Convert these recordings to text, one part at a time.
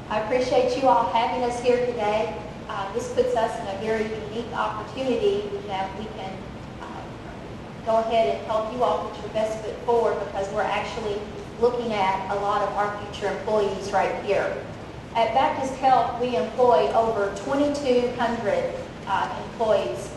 I appreciate you all having us here today. This puts us in a very unique opportunity that we can go ahead and help you all put your best foot forward, because we're actually looking at a lot of our future employees right here. At Baptist Health, we employ over 2,200 employees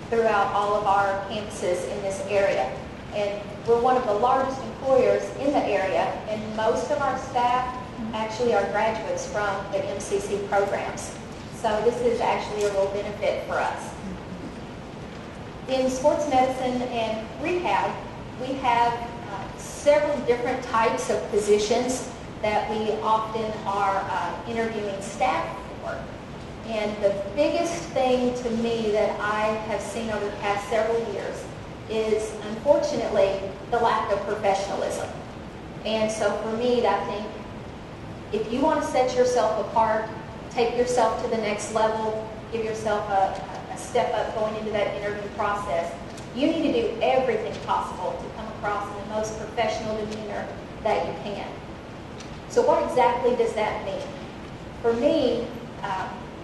throughout all of our campuses in this area. And we're one of the largest employers in the area, and most of our staff actually are graduates from the MCC programs. So this is actually a real benefit for us. In sports medicine and rehab, we have several different types of positions that we often are interviewing staff for. And the biggest thing to me that I have seen over the past several years is, unfortunately, the lack of professionalism. And so for me, I think if you want to set yourself apart, take yourself to the next level, give yourself a step up going into that interview process, you need to do everything possible to come across in the most professional demeanor that you can. So what exactly does that mean? For me,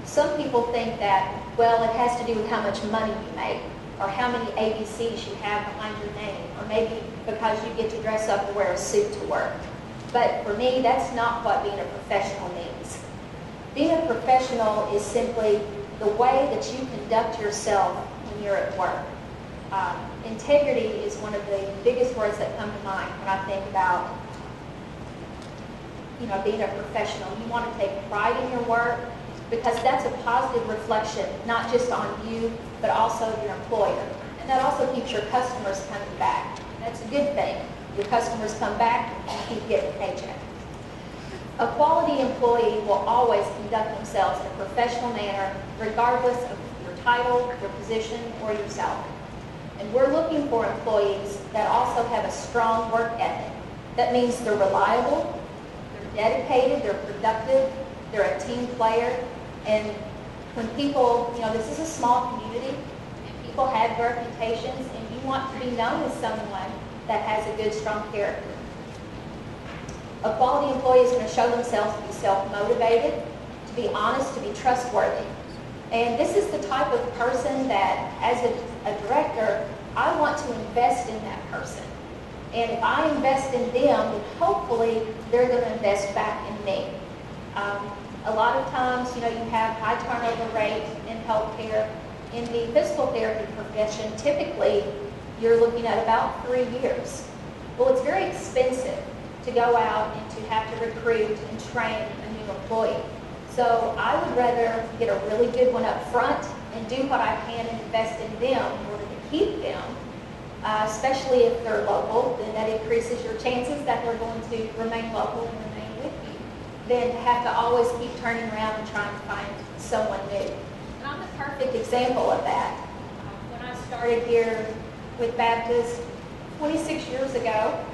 some people think that, well, it has to do with how much money you make, or how many ABCs you have behind your name, or maybe because you get to dress up and wear a suit to work. But for me, that's not what being a professional means. Being a professional is simply the way that you conduct yourself when you're at work. Integrity is one of the biggest words that come to mind when I think about being a professional. You want to take pride in your work, because that's a positive reflection, not just on you, but also your employer. And that also keeps your customers coming back. That's a good thing. Your customers come back and keep getting a paycheck. A quality employee will always conduct themselves in a professional manner, regardless of your title, your position, or your salary. And we're looking for employees that also have a strong work ethic. That means they're reliable, they're dedicated, they're productive, they're a team player. And when people, this is a small community, and people have reputations, and you want to be known as someone that has a good, strong character. A quality employee is going to show themselves to be self-motivated, to be honest, to be trustworthy. And this is the type of person that, as a director, I want to invest in that person. And if I invest in them, then hopefully they're going to invest back in me. A lot of times, you have high turnover rate in healthcare. In the physical therapy profession, typically, you're looking at about 3 years. Well, it's very expensive to go out and to have to recruit and train a new employee. So I would rather get a really good one up front and do what I can and invest in them in order to keep them, especially if they're local. Then that increases your chances that they're going to remain local and remain with you, than to have to always keep turning around and trying to find someone new. And I'm the perfect example of that. When I started here with Baptist 26 years ago,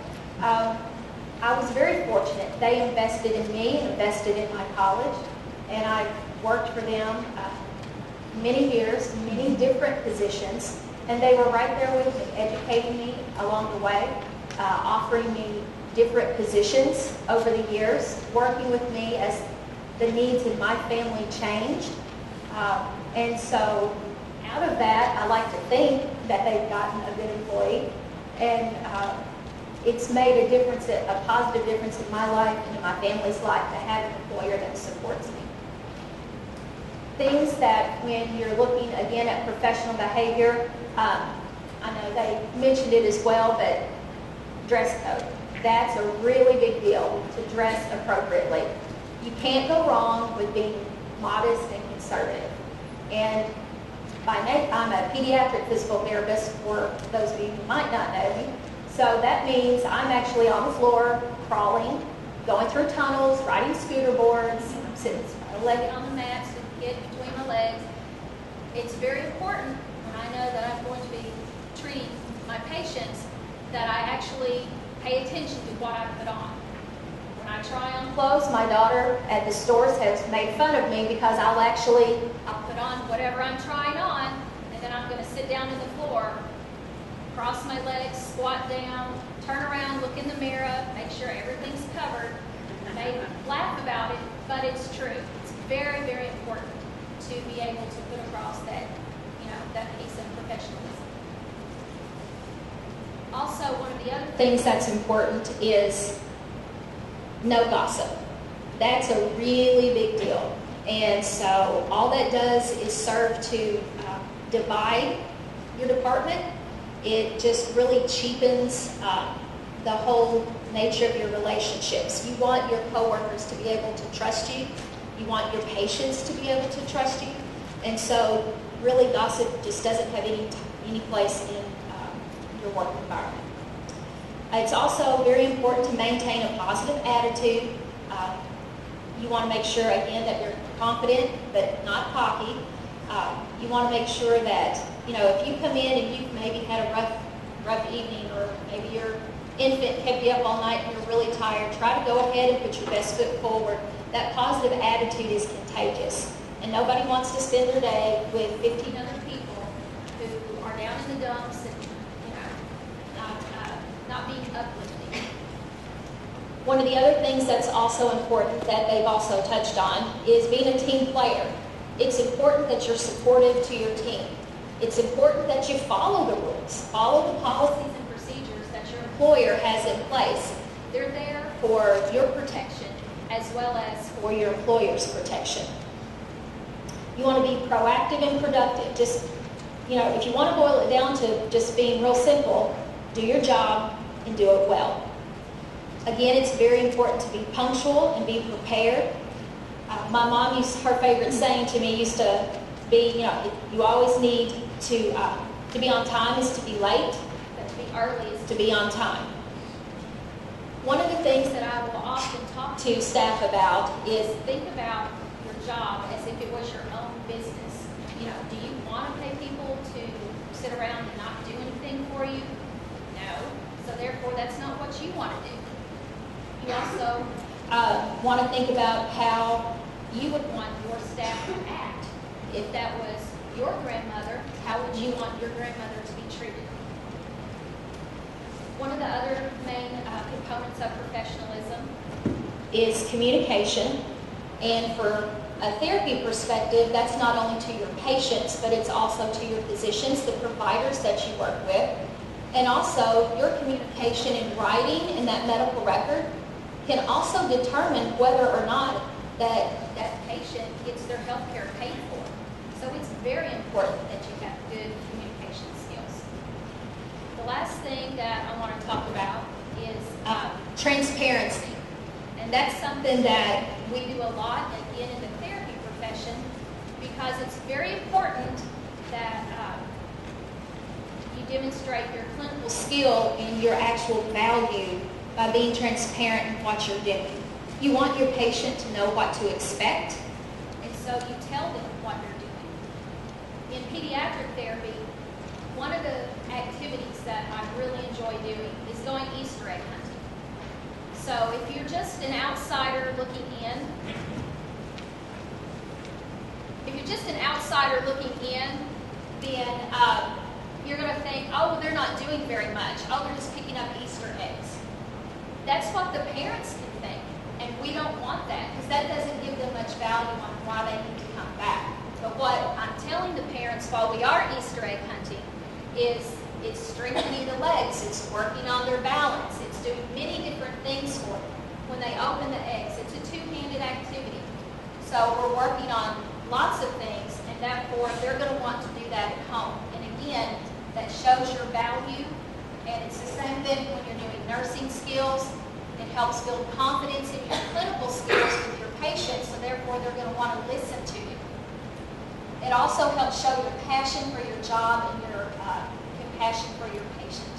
I was very fortunate. They invested in me and invested in my college, and I worked for them many years, many different positions, and they were right there with me, educating me along the way, offering me different positions over the years, working with me as the needs in my family changed. And so out of that, I like to think that they've gotten a good employee, and it's made a difference, a positive difference in my life and in my family's life to have an employer that supports me. Things that when you're looking again at professional behavior, I know they mentioned it as well, but dress code. That's a really big deal, to dress appropriately. You can't go wrong with being modest and conservative. And by name, I'm a pediatric physical therapist, for those of you who might not know me. So that means I'm actually on the floor, crawling, going through tunnels, riding scooter boards. I'm sitting legged on the mats with the kid between my legs. It's very important when I know that I'm going to be treating my patients that I actually pay attention to what I put on. When I try on clothes, my daughter at the stores has made fun of me because I'll put on whatever I'm trying on, and then I'm going to sit down to the floor, cross my legs, squat down, turn around, look in the mirror, make sure everything's covered, may laugh about it, but it's true. It's very, very important to be able to put across that, that piece of professionalism. Also, one of the other things that's important is no gossip. That's a really big deal. And so all that does is serve to divide your department. It just really cheapens the whole nature of your relationships. You want your coworkers to be able to trust you. You want your patients to be able to trust you. And so really gossip just doesn't have any place in your work environment. It's also very important to maintain a positive attitude. You want to make sure, again, that you're confident but not cocky. You want to make sure that, if you come in and you've maybe had a rough evening, or maybe your infant kept you up all night and you're really tired, try to go ahead and put your best foot forward. That positive attitude is contagious. And nobody wants to spend their day with 15 other people who are down in the dumps and, not being uplifting. One of the other things that's also important that they've also touched on is being a team player. It's important that you're supportive to your team. It's important that you follow the rules, follow the policies and procedures that your employer has in place. They're there for your protection as well as for your employer's protection. You want to be proactive and productive. Just, if you want to boil it down to just being real simple, do your job and do it well. Again, it's very important to be punctual and be prepared. My mom her favorite saying to me used to be, you always need to be on time is to be late, but to be early is to be on time. One of the things that I will often talk to staff about is think about your job as if it was your own business. Do you want to pay people to sit around and not do anything for you? No. So therefore, that's not what you want to do. You also want to think about how you would want your staff to act. If that was your grandmother, how would you want your grandmother to be treated? One of the other main components of professionalism is communication. And for a therapy perspective, that's not only to your patients, but it's also to your physicians, the providers that you work with. And also, your communication in writing in that medical record can also determine whether or not that patient gets their health care paid for. So it's very important that you have good communication skills. The last thing that I want to talk about is transparency. And that's something that we do a lot, again, in the therapy profession, because it's very important that you demonstrate your clinical skill and your actual value by being transparent in what you're doing. You want your patient to know what to expect, and so you tell them what you're doing. In pediatric therapy, one of the activities that I really enjoy doing is going Easter egg hunting. So if you're just an outsider looking in, then you're going to think, oh, they're not doing very much. Oh, they're just picking up Easter eggs. That's what the parents can think, and we don't want that because that doesn't give them much value on why they need to come back. But what I'm telling the parents while we are Easter egg hunting is it's strengthening the legs, it's working on their balance, it's doing many different things for them. When they open the eggs, it's a two-handed activity. So we're working on lots of things, and therefore they're going to want to do that at home. And again, that shows your value, and it's the same thing when you're doing nursing skills. It helps build confidence in your clinical skills with your patients, so therefore they're going to want to listen to you. It also helps show your passion for your job and your compassion for your patient.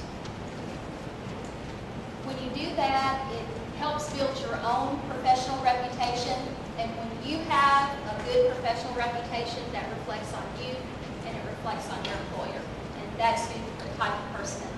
When you do that, it helps build your own professional reputation, and when you have a good professional reputation, that reflects on you and it reflects on your employer, and that's the type of person that